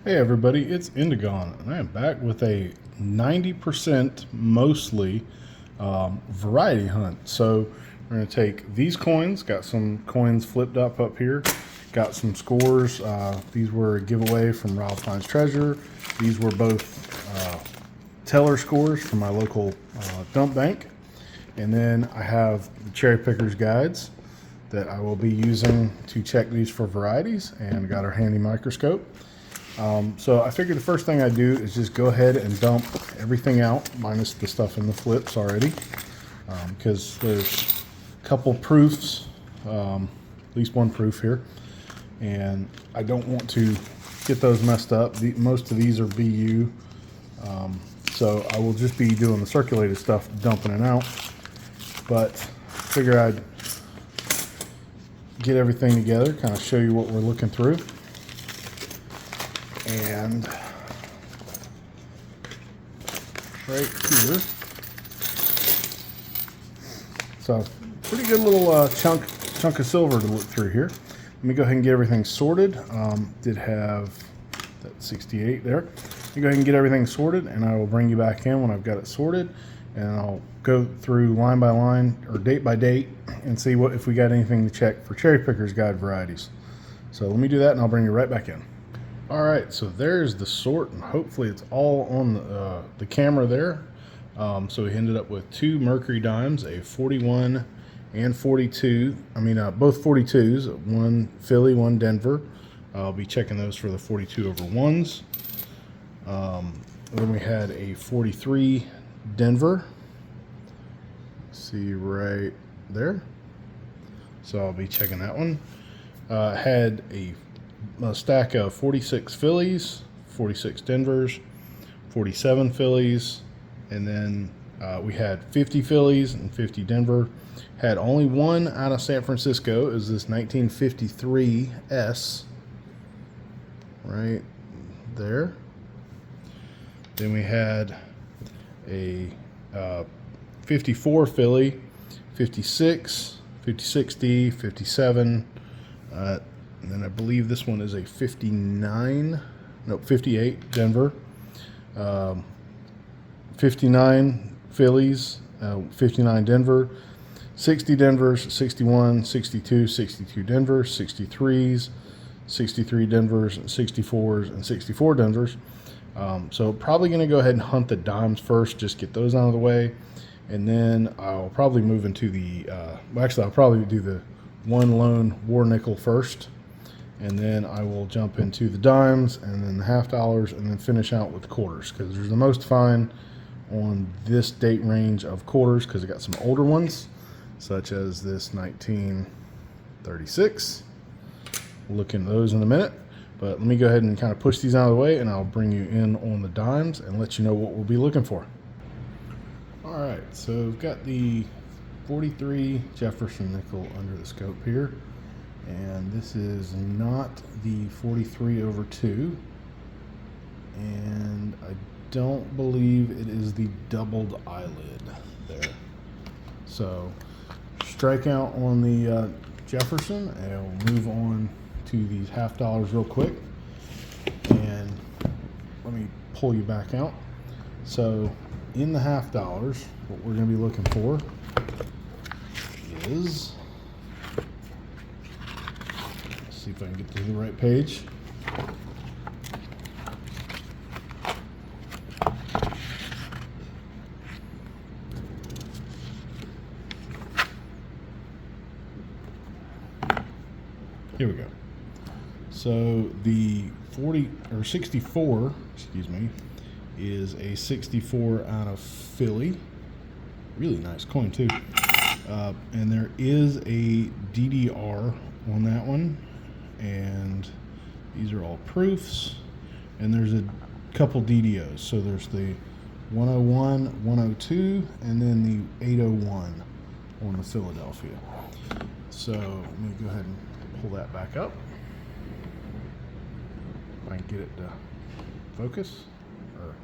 Hey everybody, it's Indigon, and I am back with a 90% mostly variety hunt. So we're going to take these coins, got some coins flipped up here, got some scores. These were a giveaway from Rob Finds Treasure. These were both teller scores from my local dump bank. And then I have the Cherrypicker's guides that I will be using to check these for varieties, and got our handy microscope. So I figured the first thing I do is just go ahead and dump everything out, minus the stuff in the flips already, because there's a couple proofs, at least one proof here, and I don't want to get those messed up. Most of these are BU, so I will just be doing the circulated stuff, dumping it out, but figure I'd get everything together, kind of show you what we're looking through. And right here, so pretty good little chunk of silver to look through here. Let me go ahead and get everything sorted. Did have that 68 there. Let me go ahead and get everything sorted, and I will bring you back in when I've got it sorted, and I'll go through line by line or date by date and see if we got anything to check for Cherrypicker's guide varieties. So let me do that, and I'll bring you right back in. All right, so there's the sort, and hopefully it's all on the camera there. So we ended up with two Mercury dimes, a 41 and 42. Both 42s, one Philly, one Denver. I'll be checking those for the 42 over ones. Then we had a 43 Denver. See right there. So I'll be checking that one. Had a stack of 46 Phillies, 46 Denvers, 47 Phillies, and then we had 50 Phillies and 50 Denver. Had only one out of San Francisco. It was this 1953 S right there. Then we had a 54 Philly, 56, 56D, 57, and then I believe this one is a 58 Denver, 59 Phillies, 59 Denver, 60 Denvers, 61, 62, 62 Denvers, 63s, 63 Denvers, 64s, and 64 Denvers. So probably going to go ahead and hunt the dimes first, just get those out of the way, and then I'll probably move into the, I'll probably do the one lone war nickel first, and then I will jump into the dimes and then the half dollars, and then finish out with quarters, because there's the most find on this date range of quarters, because I got some older ones such as this 1936. We'll look into those in a minute, but let me go ahead and kind of push these out of the way, and I'll bring you in on the dimes and let you know what we'll be looking for. All right, so we've got the 43 Jefferson nickel under the scope here, and this is not the 43 over 2, and I don't believe it is the doubled eyelid there. So strike out on the Jefferson, and we'll move on to these half dollars real quick, and let me pull you back out. So in the half dollars, what we're going to be looking for is, let's see if I can get to the right page. Here we go. So the 64, is a 64 out of Philly. Really nice coin too. And there is a DDR on that one, and these are all proofs, and there's a couple DDOs. So there's the 101, 102, and then the 801 on the Philadelphia. So let me go ahead and pull that back up. If I can get it to focus or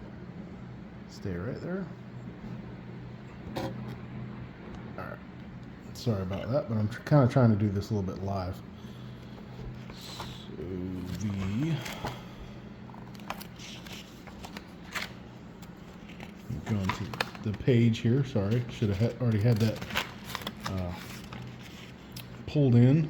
stay right there. All right. Sorry about that, but I'm kind of trying to do this a little bit live. So the Going to the page here. Sorry, should have already had that pulled in.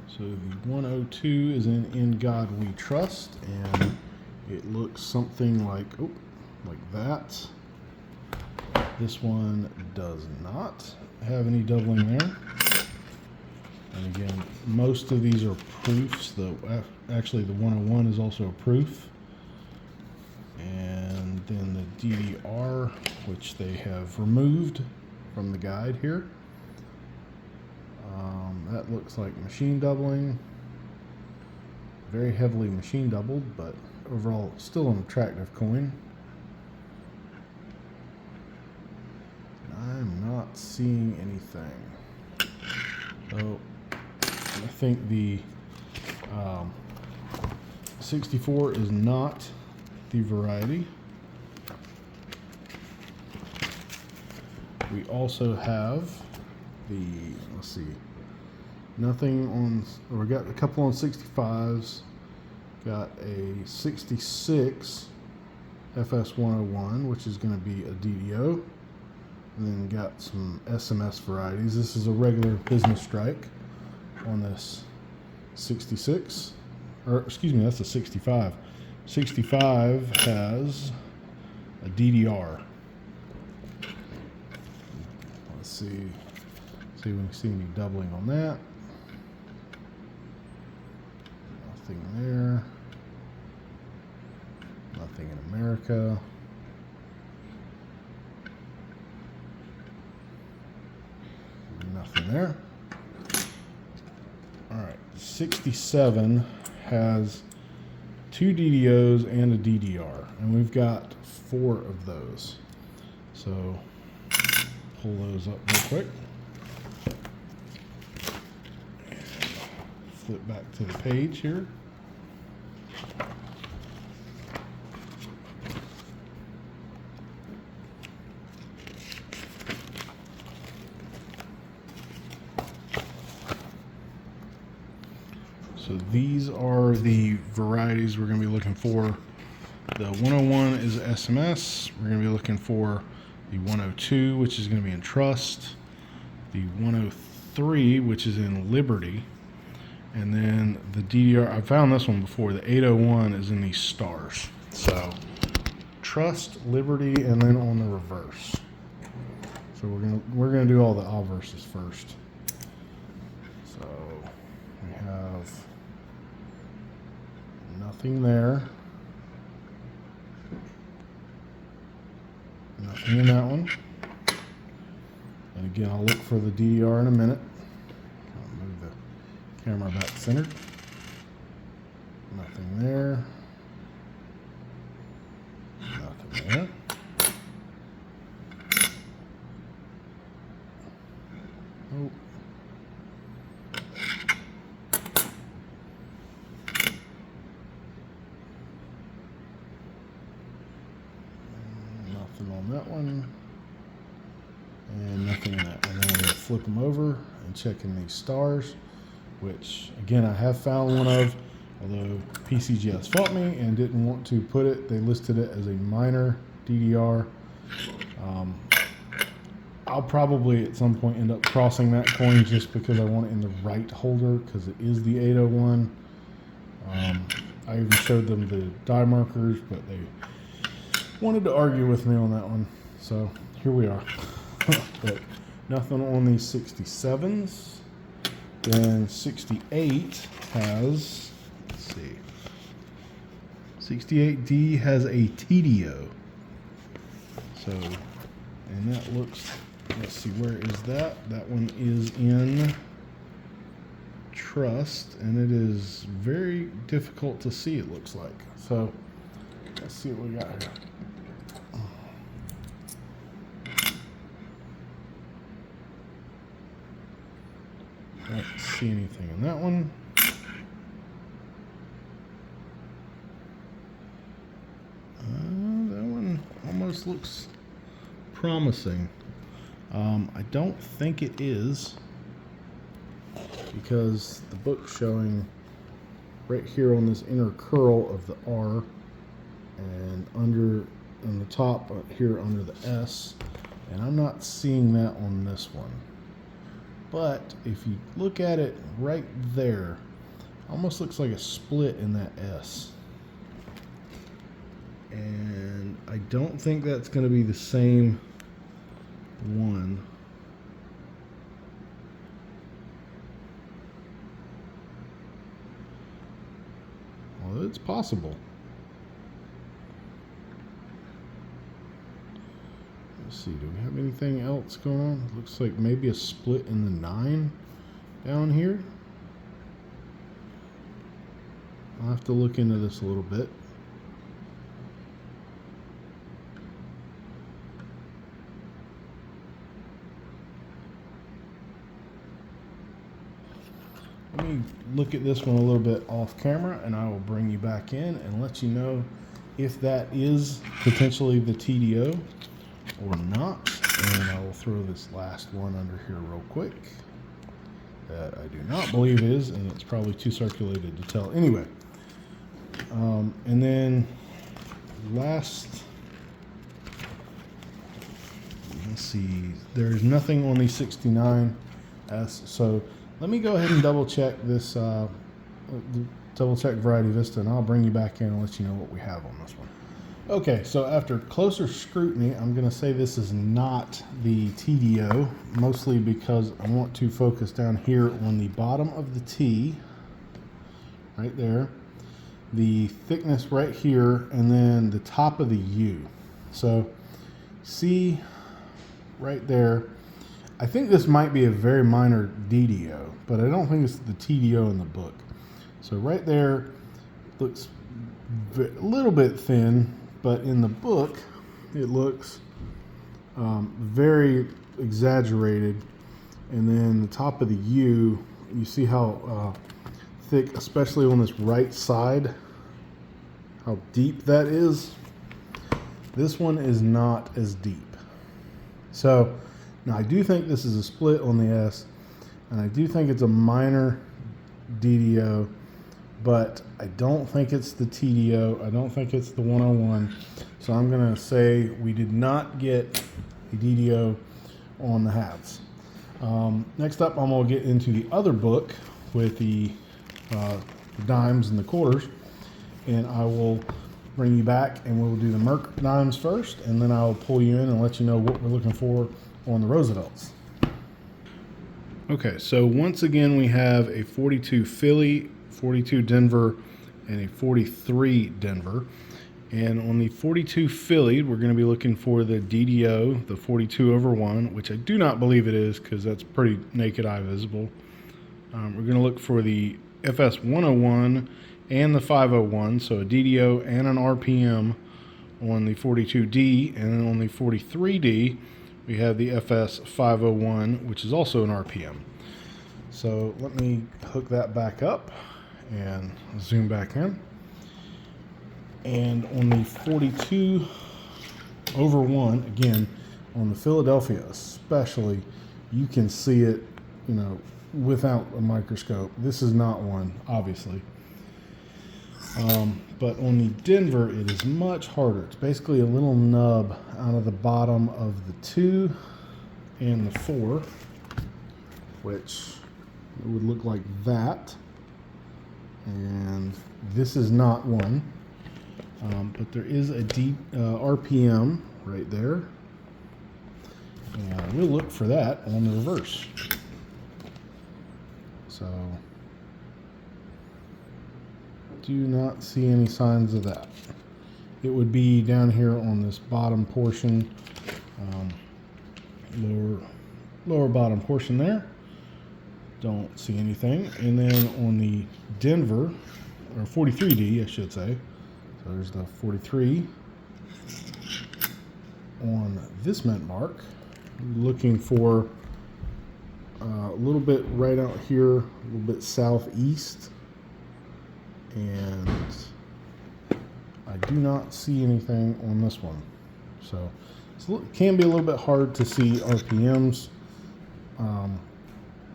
So the 102 is in God We Trust, and it looks something like that. This one does not have any doubling there. And again, most of these are proofs. Actually, the 101 is also a proof. And then the DDR, which they have removed from the guide here. That looks like machine doubling. Very heavily machine doubled, but overall still an attractive coin. I'm not seeing anything. So I think the 64 is not the variety. We also have the, let's see, nothing on, or we got a couple on 65s, got a 66 FS101, which is going to be a DDO, and then got some SMS varieties. This is a regular business strike on this 66, or excuse me, that's a 65. 65 has a DDR. Let's see if we can see any doubling on that. Nothing there. Nothing in America. Nothing there. All right, 67 has 2 DDOs and a DDR, and we've got 4 of those. So pull those up real quick. Flip back to the page here. So these are the varieties we're going to be looking for. The 101 is SMS. We're going to be looking for the 102, which is going to be in Trust. The 103, which is in Liberty. And then the DDR, I found this one before, the 801 is in these stars. So Trust, Liberty, and then on the reverse. So we're gonna do all the obverses first. So we have nothing there. Nothing in that one. And again, I'll look for the DDR in a minute. I'll move the camera back centered. Nothing there. Nothing there. Oh. Nothing on that one. And nothing in that. And then we're going to flip them over and check in these stars, which again I have found one of, although PCGS fought me and didn't want to put it. They listed it as a minor DDR. I'll probably at some point end up crossing that coin just because I want it in the right holder, because it is the 801. I even showed them the die markers, but they wanted to argue with me on that one. So here we are. But nothing on these 67s. Then 68 has, let's see, 68D has a TDO. So, and that looks, let's see, where is that? That one is in Trust, and it is very difficult to see, it looks like. So, let's see what we got here. I don't see anything in that one. That one almost looks promising. I don't think it is, because the book's showing right here on this inner curl of the R, and under on the top here under the S, and I'm not seeing that on this one. But if you look at it right there, almost looks like a split in that S. And I don't think that's going to be the same one. Well, it's possible. Let's see, do we have anything else going on? Looks like maybe a split in the 9 down here. I'll have to look into this a little bit. Let me look at this one a little bit off camera, and I will bring you back in and let you know if that is potentially the TDO or not. And I will throw this last one under here real quick that I do not believe is, and it's probably too circulated to tell. Anyway, and then last, let's see, there's nothing on the 69S, so let me go ahead and double check this, double check Variety Vista, and I'll bring you back in and let you know what we have on this one. Okay, so after closer scrutiny, I'm going to say this is not the TDO, mostly because I want to focus down here on the bottom of the T, right there, the thickness right here, and then the top of the U. So see right there, I think this might be a very minor DDO, but I don't think it's the TDO in the book. So right there looks a little bit thin, but in the book it looks very exaggerated. And then the top of the U, you see how thick, especially on this right side, how deep that is. This one is not as deep. So now I do think this is a split on the S, and I do think it's a minor DDO, but I don't think it's the TDO. I don't think it's the 101. So I'm going to say we did not get a DDO on the hats. Next up, I'm going to get into the other book with the dimes and the quarters, and I will bring you back and we'll do the Merc dimes first, and then I'll pull you in and let you know what we're looking for on the Roosevelts. Okay, so once again we have a 42 Philly, 42 Denver, and a 43 Denver. And on the 42 Philly, we're going to be looking for the DDO, the 42/1, which I do not believe it is because that's pretty naked eye visible. We're going to look for the FS 101 and the 501, so a DDO and an RPM on the 42D, and then on the 43D, we have the FS 501, which is also an RPM. So let me hook that back up and zoom back in. And on the 42/1, again, on the Philadelphia especially, you can see it, you know, without a microscope. This is not one, obviously. But on the Denver, it is much harder. It's basically a little nub out of the bottom of the 2 and the 4, which it would look like that. And this is not one. But there is a deep RPM right there. And we'll look for that on the reverse. So do not see any signs of that. It would be down here on this bottom portion, lower bottom portion there. Don't see anything. And then on the Denver, or 43D, I should say. So there's the 43 on this mint mark. Looking for a little bit right out here, a little bit southeast. And I do not see anything on this one. So it can be a little bit hard to see RPMs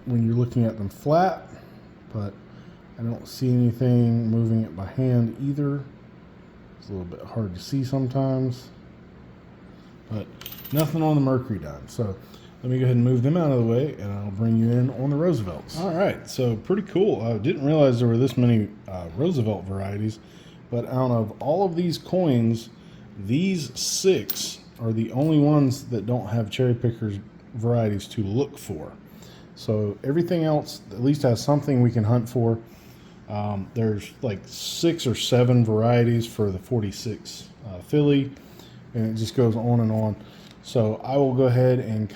when you're looking at them flat, but I don't see anything moving it by hand either. It's a little bit hard to see sometimes, but nothing on the Mercury dime. So let me go ahead and move them out of the way, and I'll bring you in on the Roosevelts. All right, so pretty cool. I didn't realize there were this many Roosevelt varieties, but out of all of these coins, these 6 are the only ones that don't have Cherrypicker's varieties to look for. So everything else at least has something we can hunt for. There's like 6 or 7 varieties for the 46 Philly, and it just goes on and on. So I will go ahead and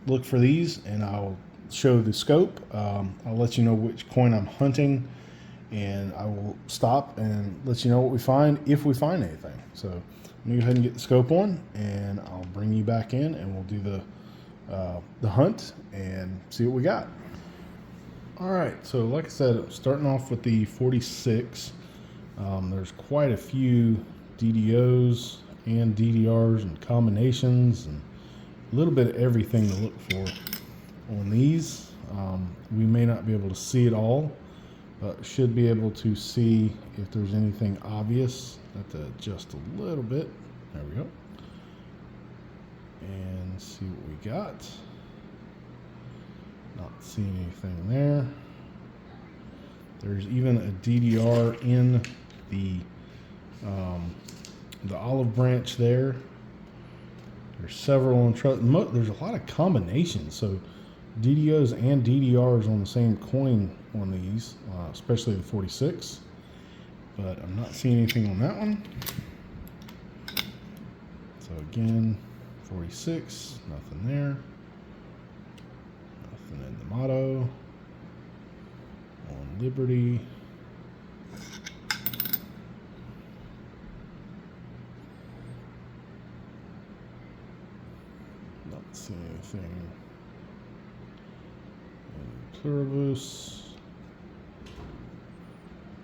look for these, and I'll show the scope. I'll let you know which coin I'm hunting, and I will stop and let you know what we find if we find anything. So let me go ahead and get the scope on, and I'll bring you back in, and we'll do the hunt and see what we got. All right, so like I said, starting off with the 46, there's quite a few DDOs and DDRs and combinations and a little bit of everything to look for on these. We may not be able to see it all, but should be able to see if there's anything obvious. Have to adjust a little bit. There we go. And see what we got. Not seeing anything there. There's even a DDR in the olive branch there. There's several on there's a lot of combinations, so DDOs and DDRs on the same coin on these, especially the 46. But I'm not seeing anything on that one. So again, 46, nothing there. Nothing in the motto. On Liberty. Not seeing anything in Pluribus.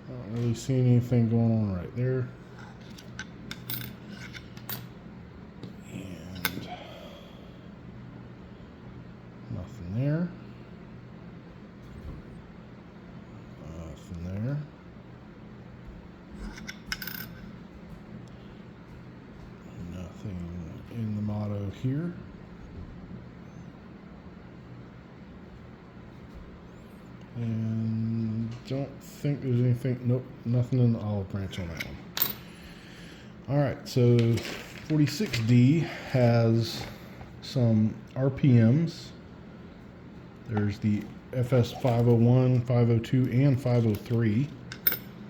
Not really seeing anything going on right there. And nothing there. Nothing there. Nothing in the motto here. And don't think there's anything. Nope, nothing in the olive branch on that one. All right, so 46D has some RPMs. There's the FS 501, 502, and 503.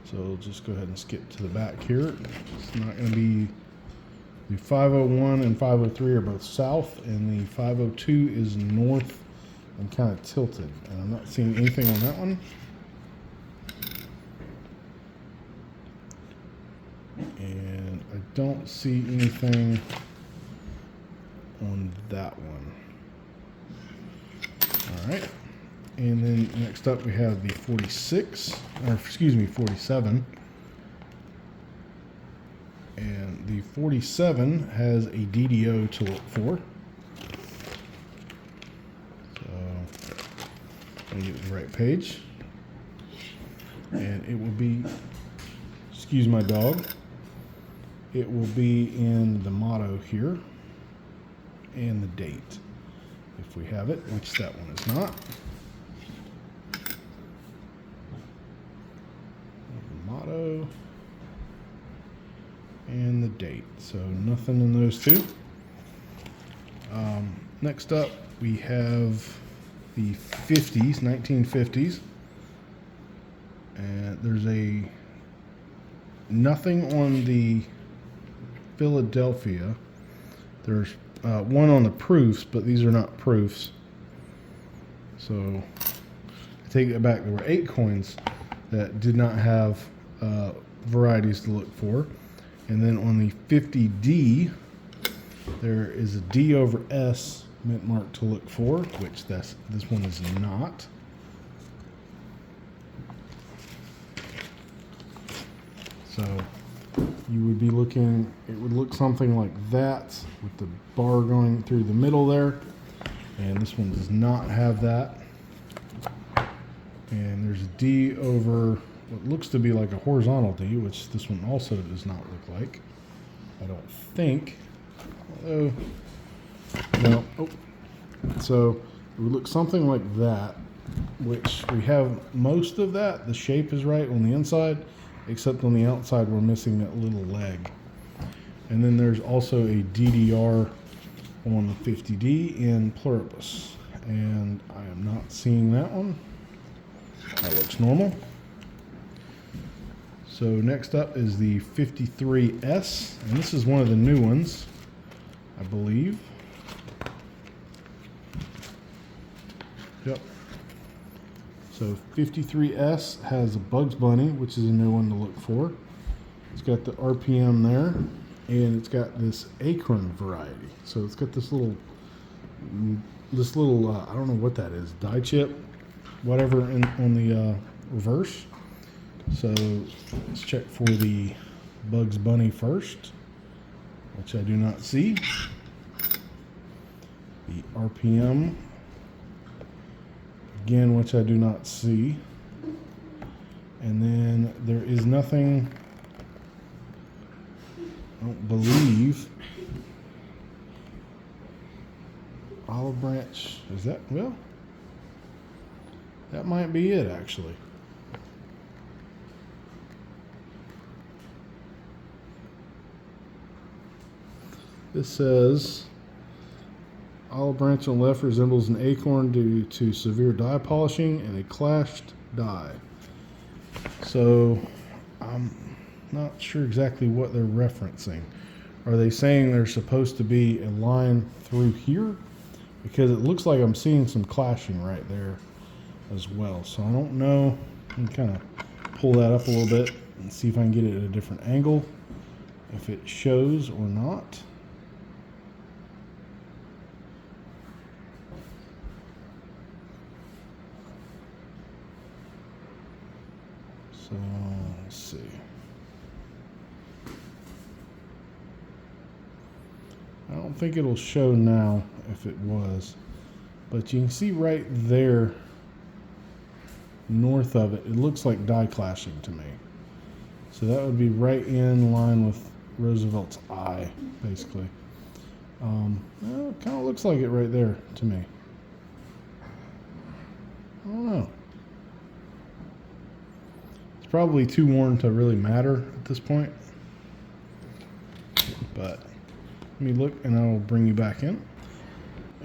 So we'll just go ahead and skip to the back here. It's not going to be. The 501 and 503 are both south, and the 502 is north and kind of tilted. And I'm not seeing anything on that one. And I don't see anything on that one. All right. And then next up we have the 46, or excuse me, 47. And the 47 has a DDO to look for. So let me get the right page. And it will be, excuse my dog, it will be in the motto here and the date, if we have it, which that one is not. The motto and the date, so nothing in those two. Next up we have the 50s, 1950s, and there's a nothing on the Philadelphia. There's one on the proofs, but these are not proofs, so I take it back. There were 8 coins that did not have varieties to look for. And then on the 50D, there is a D over S mint mark to look for, which this one is not. So you would be looking, it would look something like that with the bar going through the middle there. And this one does not have that. And there's a D over what looks to be like a horizontal D, which this one also does not look like. I don't think. Although, no. Oh. So it would look something like that, which we have most of that. The shape is right on the inside, except on the outside we're missing that little leg. And then there's also a DDR on the 50D in pluribus. And I am not seeing that one. That looks normal. So next up is the 53S, and this is one of the new ones, I believe. Yep. So 53S has a Bugs Bunny, which is a new one to look for. It's got the RPM there, and it's got this acorn variety. So it's got this little I don't know what that is, die chip, whatever, on the reverse. So let's check for the Bugs Bunny first, which I do not see. The RPM, again, which I do not see. And then there is nothing, I don't believe. Olive branch, is that, well, that might be it actually. This says olive branch on left resembles an acorn due to severe die polishing and a clashed die. So I'm not sure exactly what they're referencing. Are they saying there's supposed to be a line through here? Because it looks like I'm seeing some clashing right there as well. So I don't know. I can kind of pull that up a little bit and see if I can get it at a different angle, if it shows or not. So let's see. I don't think it'll show now if it was, but you can see right there north of it, it looks like die clashing to me. So that would be right in line with Roosevelt's eye, basically. Well, it kind of looks like it right there to me. I don't know. It's probably too worn to really matter at this point. But let me look and I'll bring you back in.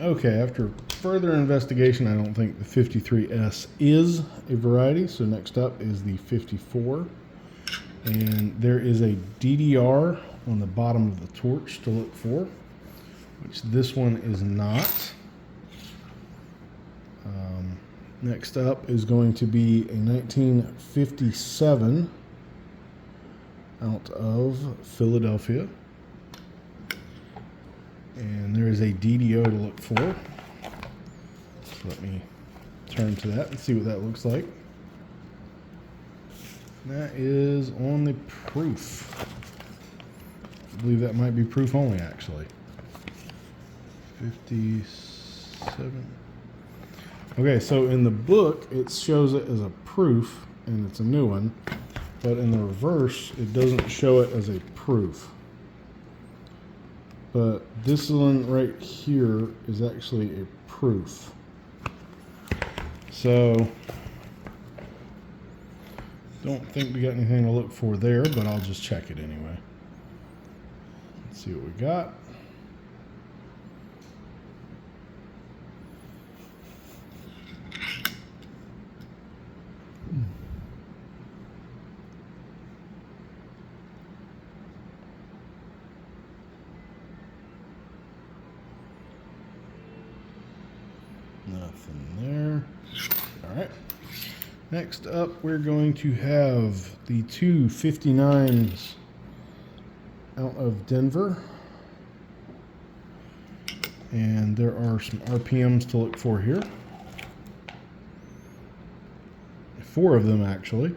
Okay, after further investigation, I don't think the 53S is a variety. So next up is the 54. And there is a DDR on the bottom of the torch to look for, which this one is not. Next up is going to be a 1957 out of Philadelphia. And there is a DDO to look for. So let me turn to that and see what that looks like. That is on the proof. I believe that might be proof only, actually. 57. Okay, so in the book, it shows it as a proof, and it's a new one. But in the reverse, it doesn't show it as a proof. But this one right here is actually a proof. So don't think we got anything to look for there, but I'll just check it anyway. Let's see what we got. Nothing there. All right. Next up, we're going to have the two 59s out of Denver. And there are some RPMs to look for here. 4 of them, actually.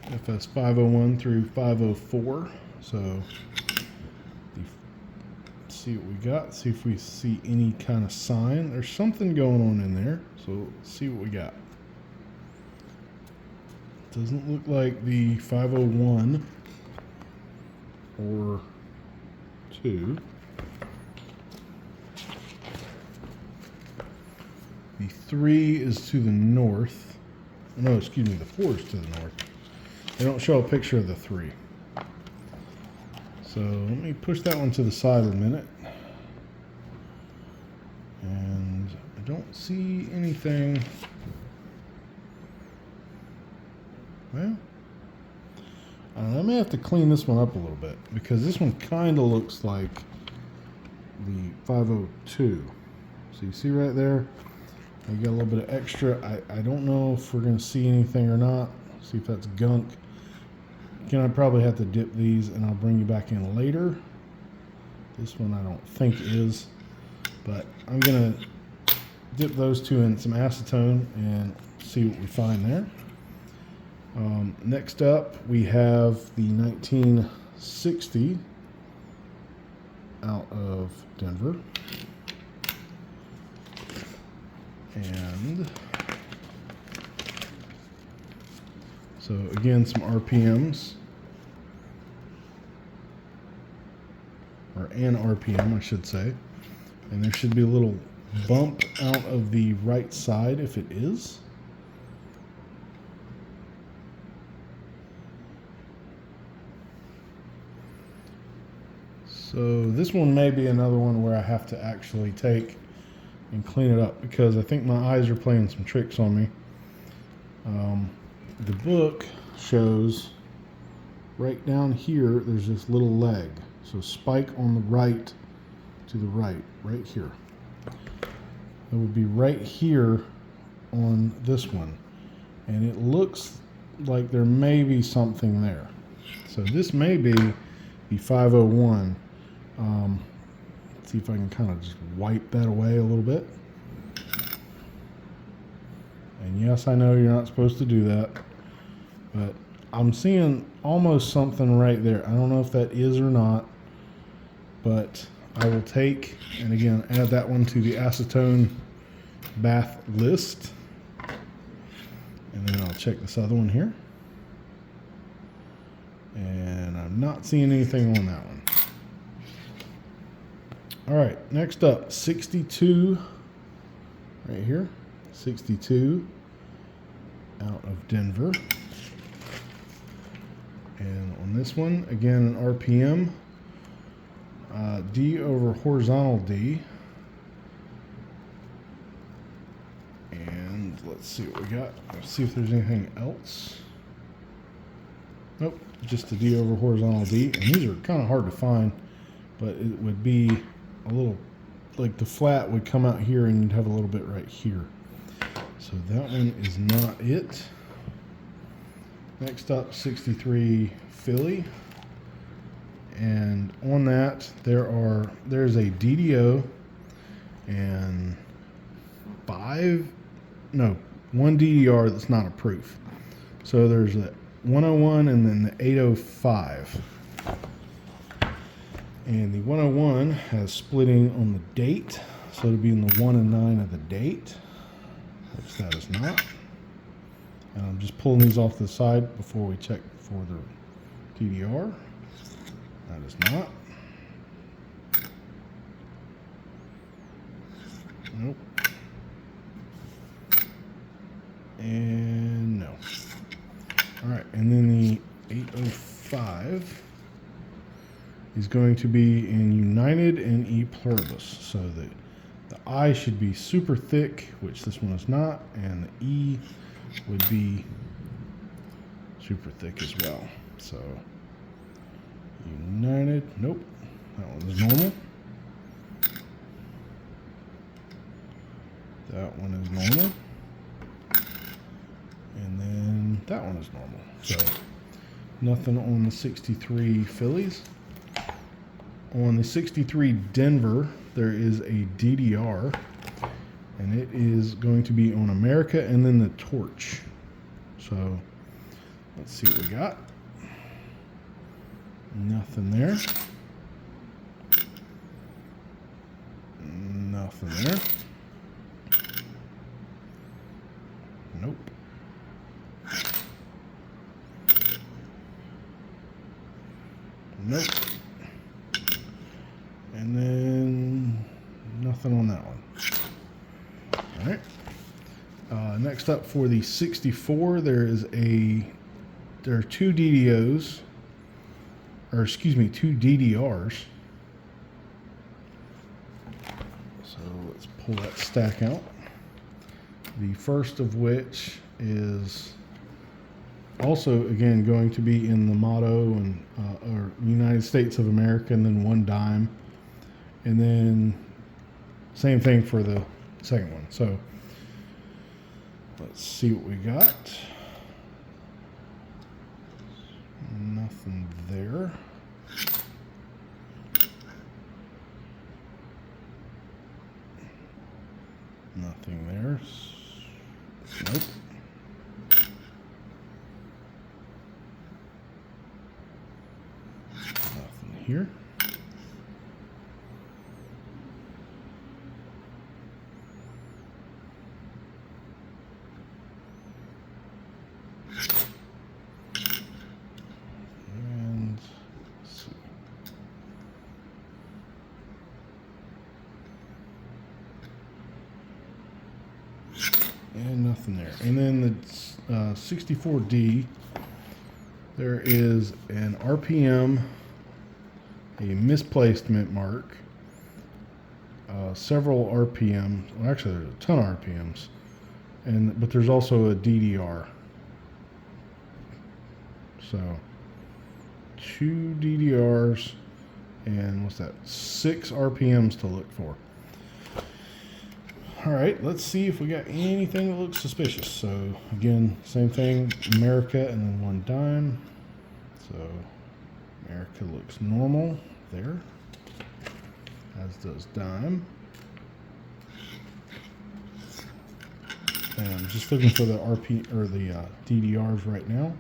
FS 501 through 504. So let's see what we got. See if we see any kind of sign. There's something going on in there. So let's see what we got. Doesn't look like the 501 or 2. The 3 is to the north. No, excuse me, the 4 is to the north. They don't show a picture of the 3. So let me push that one to the side a minute. And I don't see anything. Well, I may have to clean this one up a little bit because this one kind of looks like the 502. So you see right there, I got a little bit of extra. I don't know if we're going to see anything or not. See if that's gunk. Again, I probably have to dip these and I'll bring you back in later. This one I don't think is, but I'm going to dip those two in some acetone and see what we find there. Next up, we have the 1960 out of Denver. And so again, some RPMs, or an RPM, I should say. And there should be a little bump out of the right side if it is. So this one may be another one where I have to actually take and clean it up because I think my eyes are playing some tricks on me. The book shows right down here there's this little leg. So spike on the right to the right here. It would be right here on this one. And it looks like there may be something there. So this may be the 501. Let's see if I can kind of just wipe that away a little bit. And yes, I know you're not supposed to do that, but I'm seeing almost something right there. I don't know if that is or not, but I will take, and again, add that one to the acetone bath list. And then I'll check this other one here. And I'm not seeing anything on that one. All right, next up, 62, right here, 62 out of Denver. And on this one, again, an RPM, D over horizontal D. And let's see what we got. Let's see if there's anything else. Nope, just a D over horizontal D. And these are kind of hard to find, but it would be a little, like the flat would come out here and you'd have a little bit right here. So that one is not it. Next up, 63 Philly. And on that, there's a DDO and one DDR that's not a proof. So there's a 101 and then the 805. And the 101 has splitting on the date, so it'll be in the 1 and 9 of the date, which that is not. And I'm just pulling these off to the side before we check for the DDR. That is not. Nope. And no. All right, and then the 805 is going to be in United and E pluribus. So the I should be super thick, which this one is not, and the E would be super thick as well. So United, nope, that one is normal. That one is normal. And then that one is normal. So nothing on the 63 Phillies. On the 63 Denver, there is a DDR, and it is going to be on America and then the torch. So let's see what we got. Nothing there. Nothing there. Nope. Nope. And then nothing on that one. All right. Next up for the 64, there are two DDOs, or excuse me, two DDRs. So let's pull that stack out. The first of which is also, again, going to be in the motto and or United States of America, and then 1 dime. And then same thing for the second one. So let's see what we got. Nothing there. Nothing there. Nope. Nothing here. And let's see. And nothing there. And then the 64D, there is an RPM, a misplaced mint mark, several RPMs. Well, actually, there's a ton of RPMs, but there's also a DDR. So 2 DDRs and what's that? 6 RPMs to look for. All right, let's see if we got anything that looks suspicious. So again, same thing, America and then 1 dime. So America looks normal there, as does dime. And I'm just looking for the RP or the DDRs right now.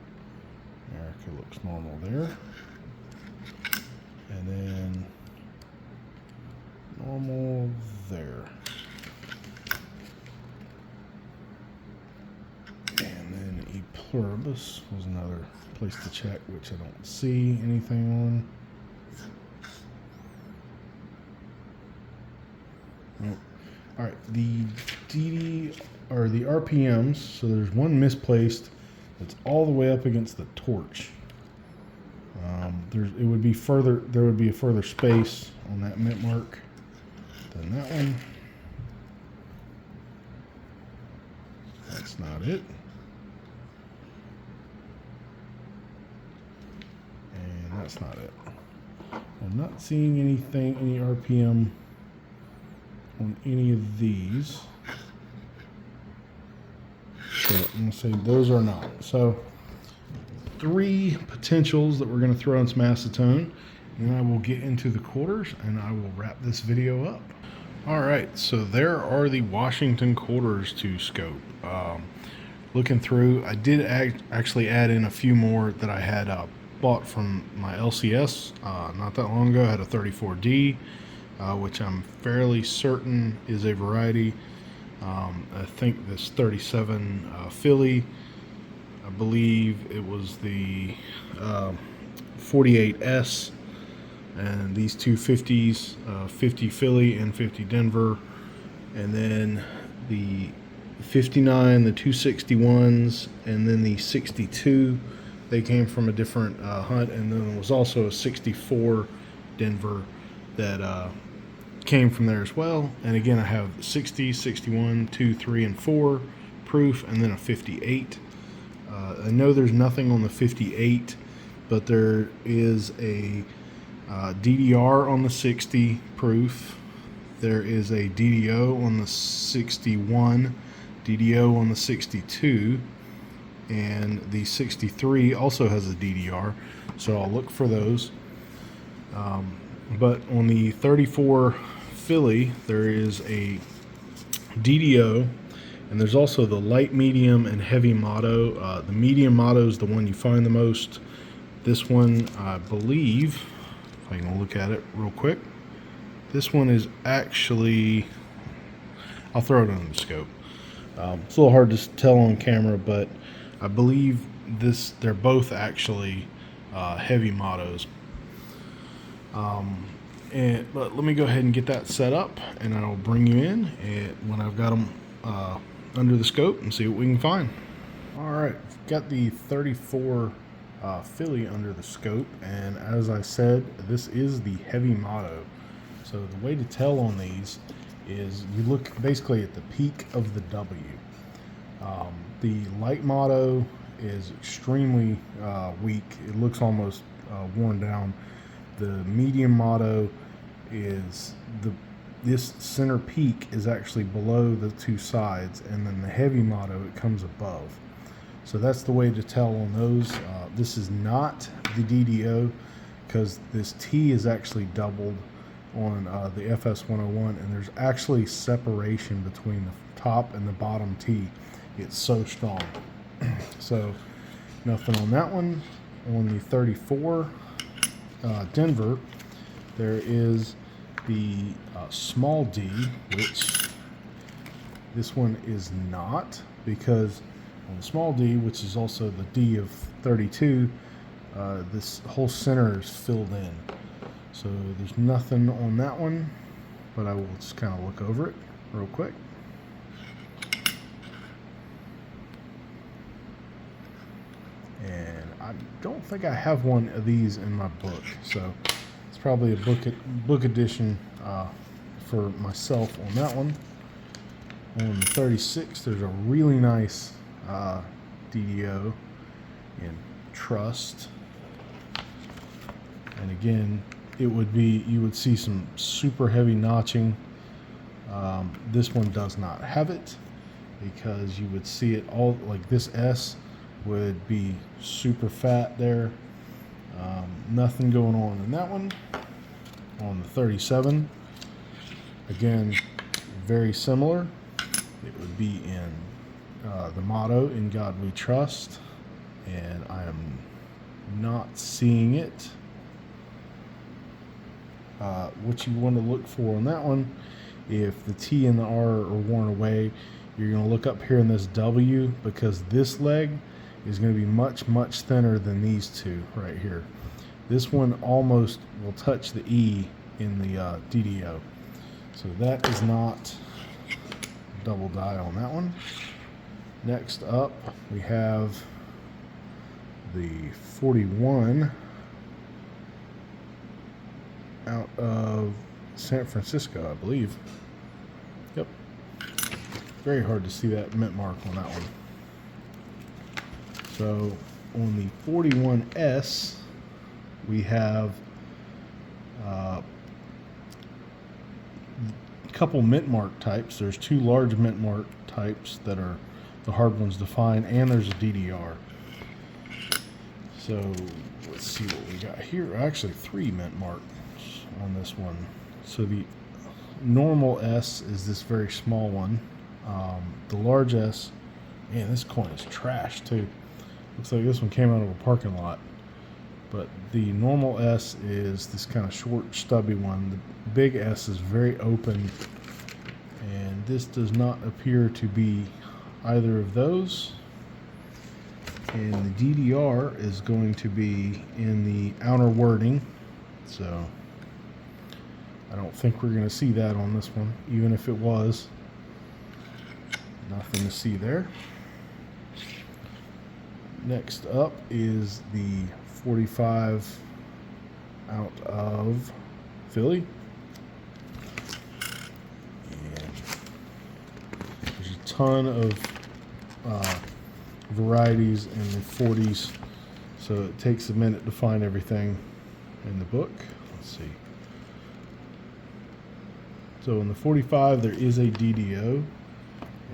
America looks normal there. And then normal there. And then E pluribus was another place to check, which I don't see anything on. Nope. All right, the the RPMs. So there's one misplaced. It's all the way up against the torch. There would be a further space on that mint mark than that one. That's not it. And that's not it. I'm not seeing any RPM on any of these. So I'm going to say those are not. So 3 potentials that we're going to throw in some acetone, and then I will get into the quarters and I will wrap this video up. All right, so there are the Washington quarters to scope. Looking through, I did actually add in a few more that I had bought from my LCS not that long ago. I had a 34D, which I'm fairly certain is a variety. I think this 37 Philly, I believe it was the 48S, and these two 50s, 50 Philly and 50 Denver, and then the 59, the 261s, and then the 62. They came from a different hunt, and then there was also a 64 Denver that came from there as well. And again, I have 60, 61, 2, 3, and 4 proof, and then a 58. I know there's nothing on the 58, but there is a DDR on the 60 proof. There is a DDO on the 61, DDO on the 62, and the 63 also has a DDR, so I'll look for those. But on the 34 Philly, there is a DDO, and there's also the light, medium, and heavy motto. The medium motto is the one you find the most. This one, I believe, if I can look at it real quick, this one is actually, I'll throw it on the scope. It's a little hard to tell on camera, but I believe they're both actually heavy mottos. But let me go ahead and get that set up, and I'll bring you in when I've got them under the scope and see what we can find. All right, got the 34 Philly under the scope, and as I said, this is the heavy motto. So the way to tell on these is you look basically at the peak of the W. The light motto is extremely weak. It looks almost worn down. The medium motto is this center peak is actually below the two sides, and then the heavy motto, it comes above. So that's the way to tell on those. This is not the DDO because this T is actually doubled on the FS101, and there's actually separation between the top and the bottom T. It's so strong. So nothing on that one. On the 34 Denver, there is the small D, which this one is not, because on the small D, which is also the D of 32, this whole center is filled in. So there's nothing on that one, but I will just kind of look over it real quick. And I don't think I have one of these in my book, so it's probably a book edition for myself on that one. On the 36, there's a really nice DDO in Trust, and again, it would be, you would see some super heavy notching. This one does not have it because you would see it all, like this S would be super fat there. Nothing going on in that one. On the 37, again, very similar. It would be in the motto, "In God We Trust," and I am not seeing it. What you want to look for on that one, if the T and the R are worn away, you're going to look up here in this W, because this leg is going to be much, much thinner than these two right here. This one almost will touch the E in the DDO. So that is not double die on that one. Next up, we have the 41 out of San Francisco, I believe. Yep. Very hard to see that mint mark on that one. So on the 41S, we have a couple mint mark types. There's two large mint mark types that are the hard ones to find, and there's a DDR. So let's see what we got here. Actually, three mint marks on this one. So the normal S is this very small one. The large S, man, this coin is trash too. Looks like this one came out of a parking lot. But the normal S is this kind of short, stubby one. The big S is very open, and this does not appear to be either of those. And the DDR is going to be in the outer wording, so I don't think we're going to see that on this one. Even if it was, nothing to see there. Next up is the 45 out of Philly. And there's a ton of varieties in the 40s, so it takes a minute to find everything in the book. Let's see. So in the 45, there is a DDO,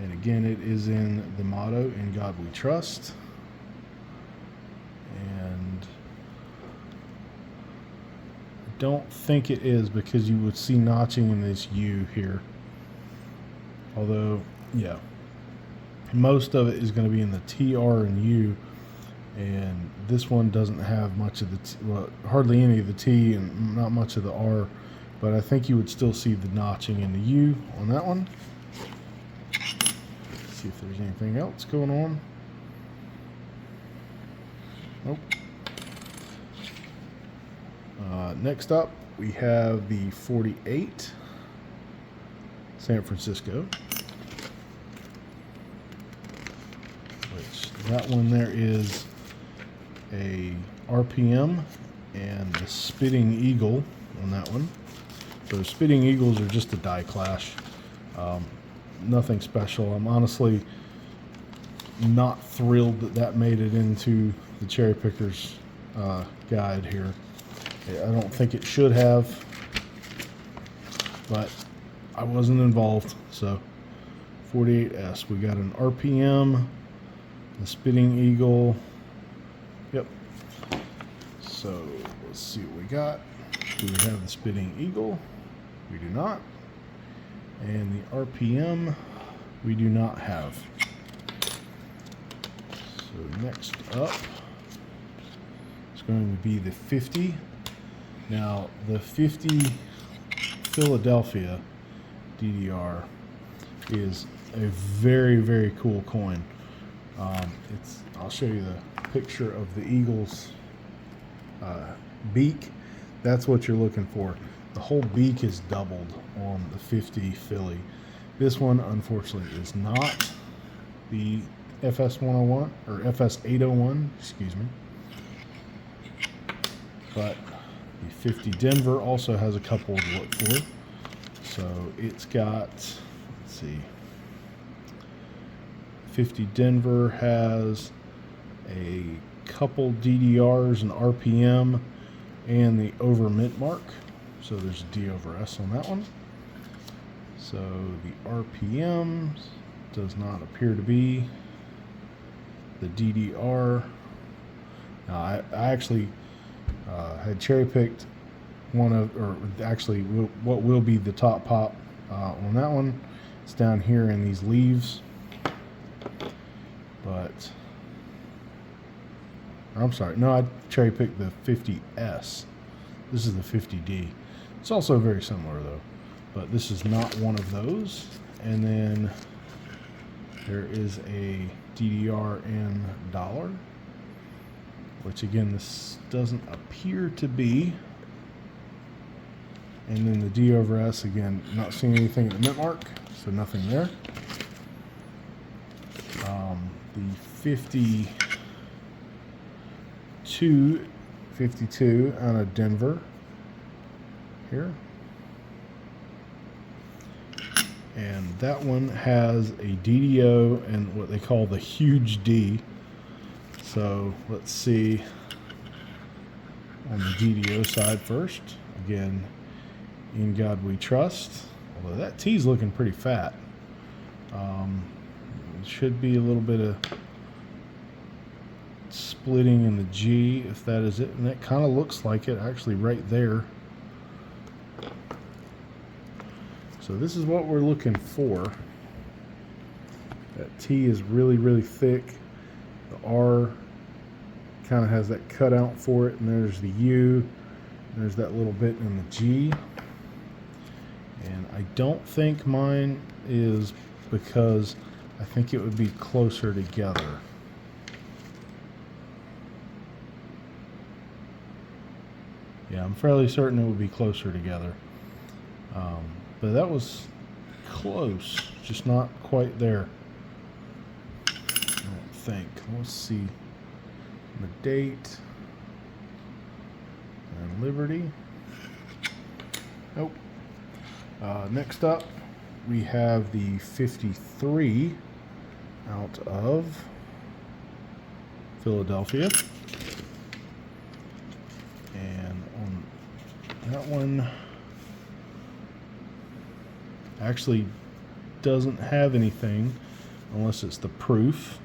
and again, it is in the motto, "In God We Trust." And I don't think it is, because you would see notching in this U here. Although, yeah, most of it is going to be in the T, R, and U, and this one doesn't have much of the T, well, hardly any of the T and not much of the R, but I think you would still see the notching in the U on that one. Let's see if there's anything else going on. Nope. Next up, we have the 48 San Francisco, which that one there is a RPM and the Spitting Eagle on that one. So Spitting Eagles are just a die clash. Nothing special. I'm honestly not thrilled that that made it into the Cherrypicker's guide here. I don't think it should have, but I wasn't involved. So 48S, we got an RPM, the Spitting Eagle. Yep. So let's see what we got. Do we have the Spitting Eagle? We do not. And the RPM we do not have. So next up is going to be the 50. Now the 50 Philadelphia DDR is a very, very cool coin. I'll show you the picture of the Eagle's beak. That's what you're looking for. The whole beak is doubled on the 50 Philly. This one, unfortunately, is not the FS101 or FS801, excuse me. But the 50 Denver also has a couple to look for. So it's got, let's see, 50 Denver has a couple DDRs and RPM and the over mint mark. So there's a D over S on that one. So the RPM does not appear to be the DDR. Now I actually had cherry picked one of, or actually what will be the top pop on that one. It's down here in these leaves, but I'm sorry, no, I cherry picked the 50S. This is the 50D. It's also very similar though, but this is not one of those. And then there is a DDR in dollar, which again, this doesn't appear to be. And then the D over S, again, not seeing anything at the mint mark, so nothing there. The 52 out of Denver here. And that one has a DDO and what they call the huge D. So let's see on the DDO side first. Again, in God we trust. Although that T is looking pretty fat. It should be a little bit of splitting in the G, if that is it. And it kind of looks like it actually right there. So this is what we're looking for. That T is really, really thick. The R kind of has that cutout for it, and there's the U. And there's that little bit in the G. And I don't think mine is, because I think it would be closer together. Yeah, I'm fairly certain it would be closer together. But that was close, just not quite there. I don't think. Let's see. The date and Liberty. Nope. Next up, we have the 53 out of Philadelphia. And on that one, actually doesn't have anything unless it's the proof.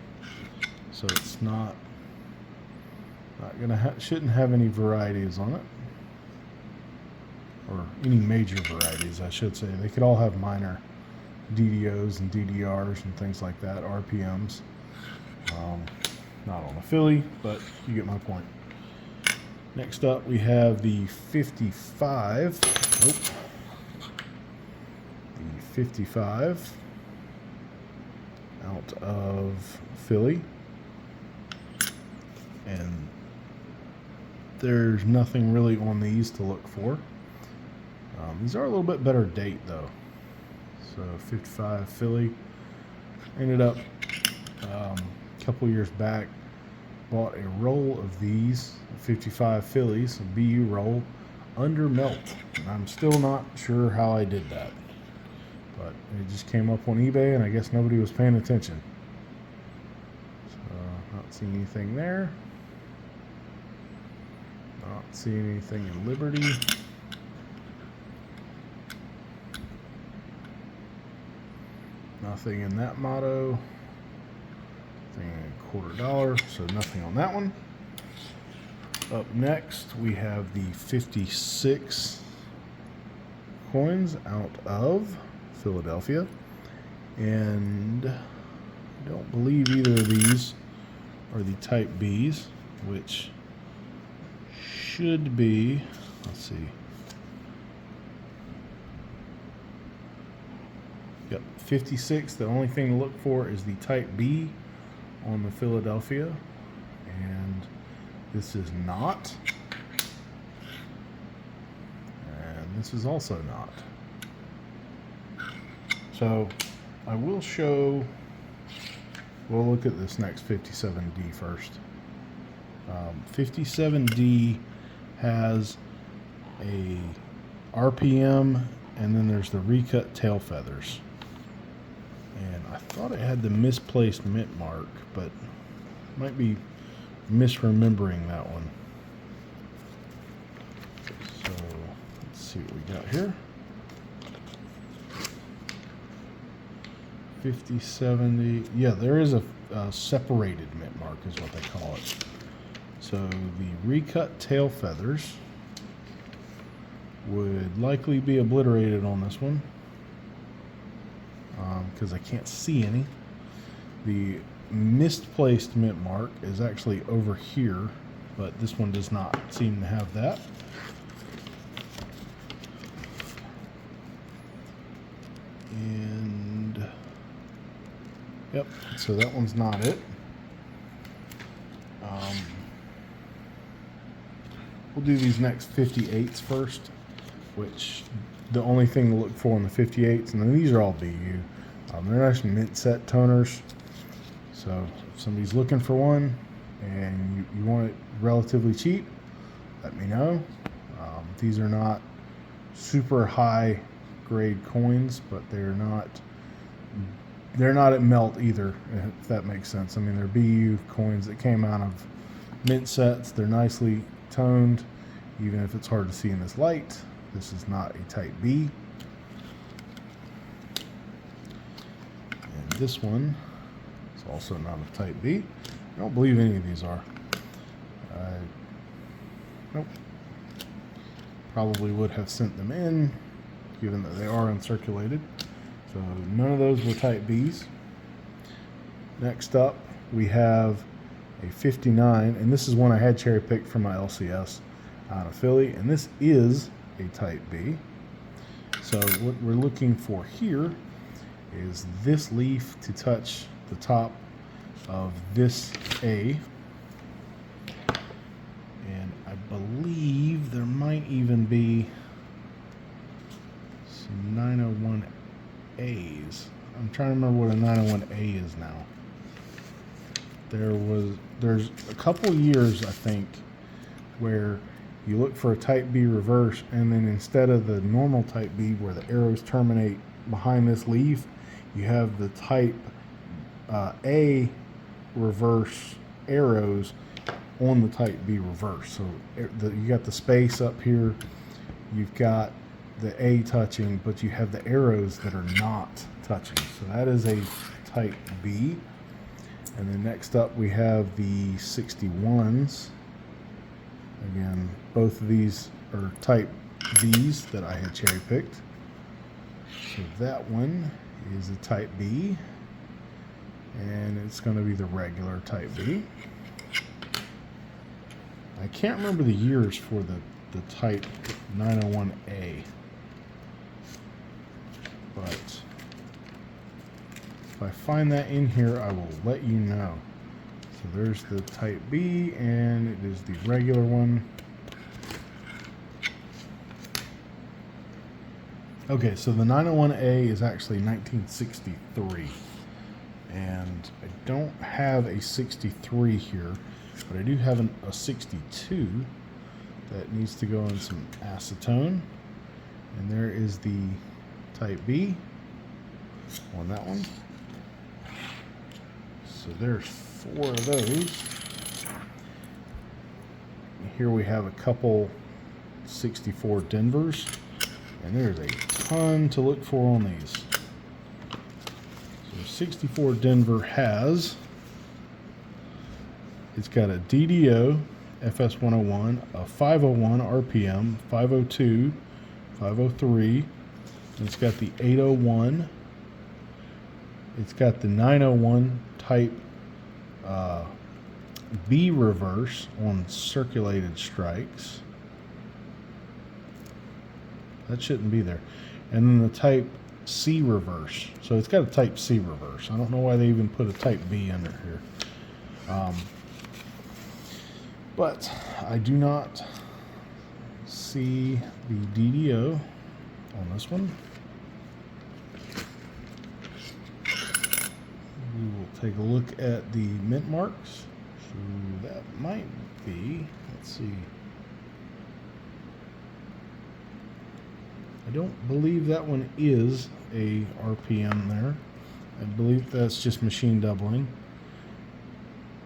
So it's not gonna shouldn't have any varieties on it, or any major varieties, I should say. They could all have minor DDOs and DDRs and things like that, RPMs. Not on the Philly, but you get my point. Next up, we have the 55. Nope. The 55 out of Philly. And there's nothing really on these to look for. These are a little bit better date though. So 55 Philly. Ended up a couple years back, bought a roll of these 55 Phillies, a BU roll, under melt. And I'm still not sure how I did that, but it just came up on eBay and I guess nobody was paying attention. So not seeing anything there. Not seeing anything in Liberty. Nothing in that motto. Nothing in $quarter, so nothing on that one. Up next, we have the 56 coins out of Philadelphia. And I don't believe either of these are the Type Bs, which should be, let's see. Yep, 56. The only thing to look for is the Type B on the Philadelphia. And this is not. And this is also not. So I will show, we'll look at this next 57D first. 57D has a RPM and then there's the recut tail feathers. And I thought it had the misplaced mint mark, but might be misremembering that one. So let's see what we got here. 5070. Yeah, there is a separated mint mark is what they call it. So the recut tail feathers would likely be obliterated on this one because I can't see any. The misplaced mint mark is actually over here, but this one does not seem to have that. And yep, so that one's not it. We'll do these next 58s first, which the only thing to look for in the 58s, and then these are all BU. They're nice mint set toners. So if somebody's looking for one and you want it relatively cheap, let me know. These are not super high grade coins, but they're not at melt either, if that makes sense. I mean, they're BU coins that came out of mint sets. They're nicely toned, even if it's hard to see in this light. This is not a Type B. And this one is also not a Type B. I don't believe any of these are. Nope. Probably would have sent them in, given that they are uncirculated. So none of those were Type Bs. Next up, we have a 59, and this is one I had cherry picked from my LCS out of Philly, and this is a Type B. So what we're looking for here is this leaf to touch the top of this A, and I believe there might even be some 901As. I'm trying to remember what a 901A is now. There's a couple years, I think, where you look for a Type B reverse, and then instead of the normal Type B where the arrows terminate behind this leaf, you have the Type A reverse arrows on the Type B reverse. So you got the space up here, you've got the A touching, but you have the arrows that are not touching. So that is a Type B. And then next up we have the 61s. Again, both of these are Type Bs that I had cherry picked. So that one is a Type B, and it's going to be the regular Type B. I can't remember the years for the Type 901A, but if I find that in here, I will let you know. So there's the Type B, and it is the regular one. Okay, so the 901A is actually 1963. And I don't have a 63 here, but I do have a 62 that needs to go in some acetone. And there is the type B on that one. So there's 4 of those. Here we have a couple 64 Denvers, and there's a ton to look for on these. So 64 Denver it's got a DDO FS101, a 501 RPM, 502, 503, and it's got the 801. It's got the 901 type B reverse on circulated strikes. That shouldn't be there. And then the type C reverse. So it's got a type C reverse. I don't know why they even put a type B under here. But I do not see the DDO on this one. We will take a look at the mint marks. So that might be, let's see. I don't believe that one is a RPM there. I believe that's just machine doubling.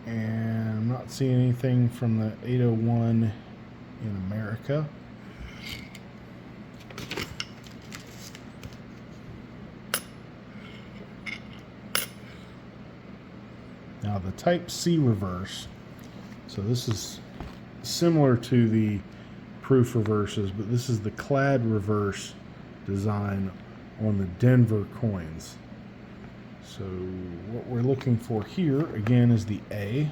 And I'm not seeing anything from the 801 in America. Now the type C reverse, so this is similar to the proof reverses, but this is the clad reverse design on the Denver coins. So what we're looking for here again is the A,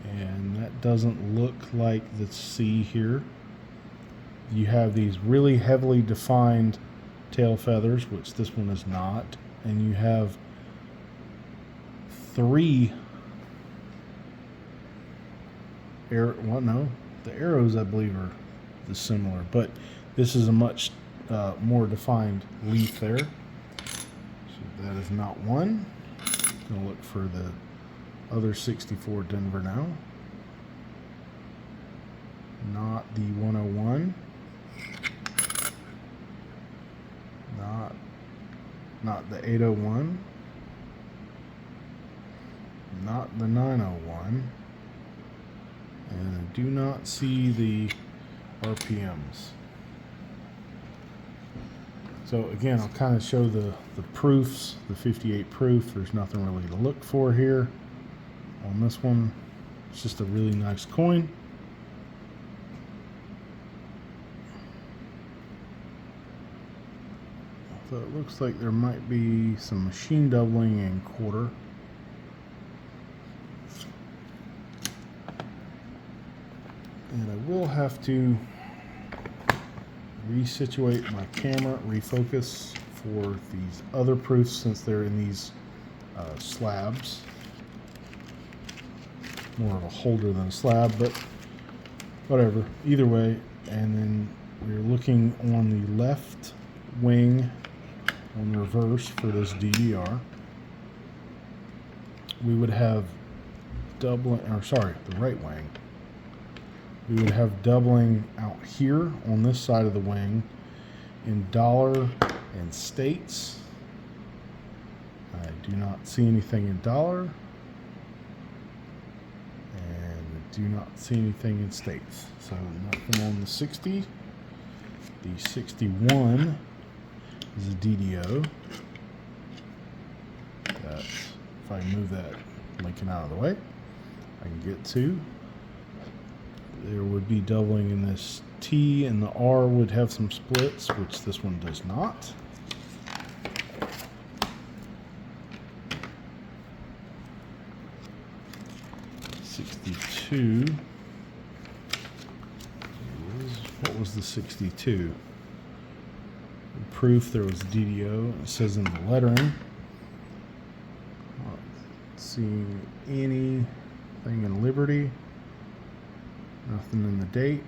and that doesn't look like the C here. You have these really heavily defined tail feathers, which this one is not, and you have 3 the arrows I believe are similar, but this is a much more defined leaf there. So that is not one. I'm gonna look for the other 64 Denver now. Not the 101. Not the 801. Not the 901. And I do not see the RPMs. So again, I'll kind of show the proofs, the 58 proof. There's nothing really to look for here on this one. It's just a really nice coin. So it looks like there might be some machine doubling in quarter. And I will have to resituate my camera, refocus for these other proofs since they're in these slabs. More of a holder than a slab, but whatever. Either way, and then we're looking on the left wing on the reverse for this DDR. We would have doubling, or sorry, the right wing. We would have doubling out here on this side of the wing in dollar and states. I do not see anything in dollar, and I do not see anything in states. So nothing on the 60. The 61 is a DDO. That, if I move that Lincoln out of the way, I can get to. There would be doubling in this T, and the R would have some splits, which this one does not. '62. What was the 62? The proof there was DDO. It says in the lettering. Not seeing anything in Liberty. Nothing in the date,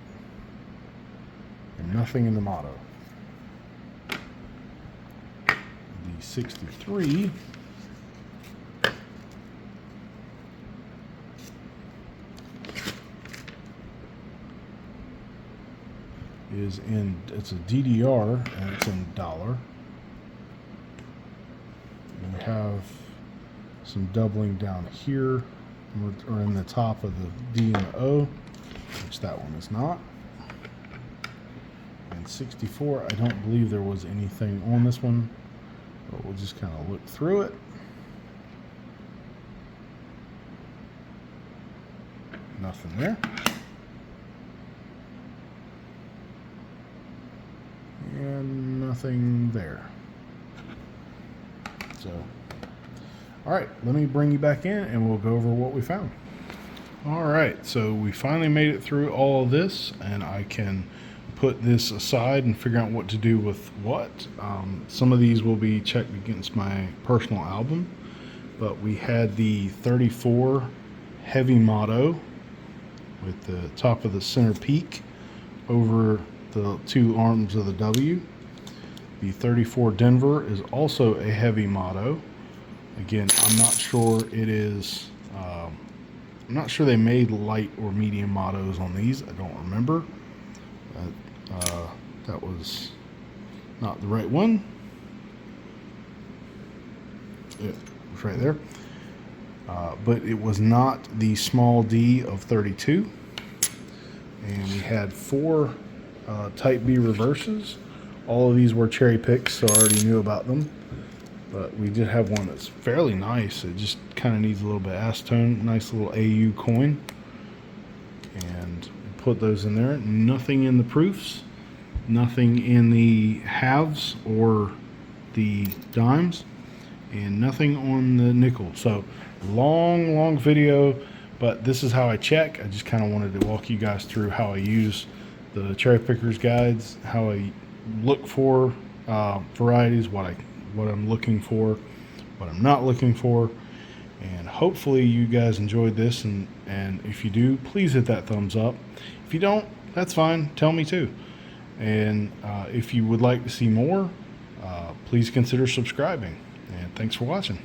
and nothing in the motto. The 63 is in, it's a DDR and it's in dollar. And we have some doubling down here, or in the top of the D and the O, which that one is not. And 64, I don't believe there was anything on this one, but we'll just kind of look through it. Nothing there. And nothing there. So, all right, let me bring you back in and we'll go over what we found. All right, so we finally made it through all of this, and I can put this aside and figure out what to do with what. Some of these will be checked against my personal album, but we had the 34 heavy motto with the top of the center peak over the two arms of the W. The 34 Denver is also a heavy motto. Again, I'm not sure it is, I'm not sure they made light or medium mottos on these. I don't remember. That was not the right one. It was right there. But it was not the small D of 32. And we had 4 Type B reverses. All of these were cherry picks, so I already knew about them. But we did have one that's fairly nice. It just kind of needs a little bit of acetone. Nice little AU coin. And put those in there. Nothing in the proofs. Nothing in the halves or the dimes. And nothing on the nickel. So long video, but this is how I check. I just kind of wanted to walk you guys through how I use the Cherry Pickers guides, how I look for varieties, what I'm looking for, what I'm not looking for, and hopefully you guys enjoyed this, and if you do, please hit that thumbs up. If you don't, that's fine, tell me too. And if you would like to see more, please consider subscribing, and thanks for watching.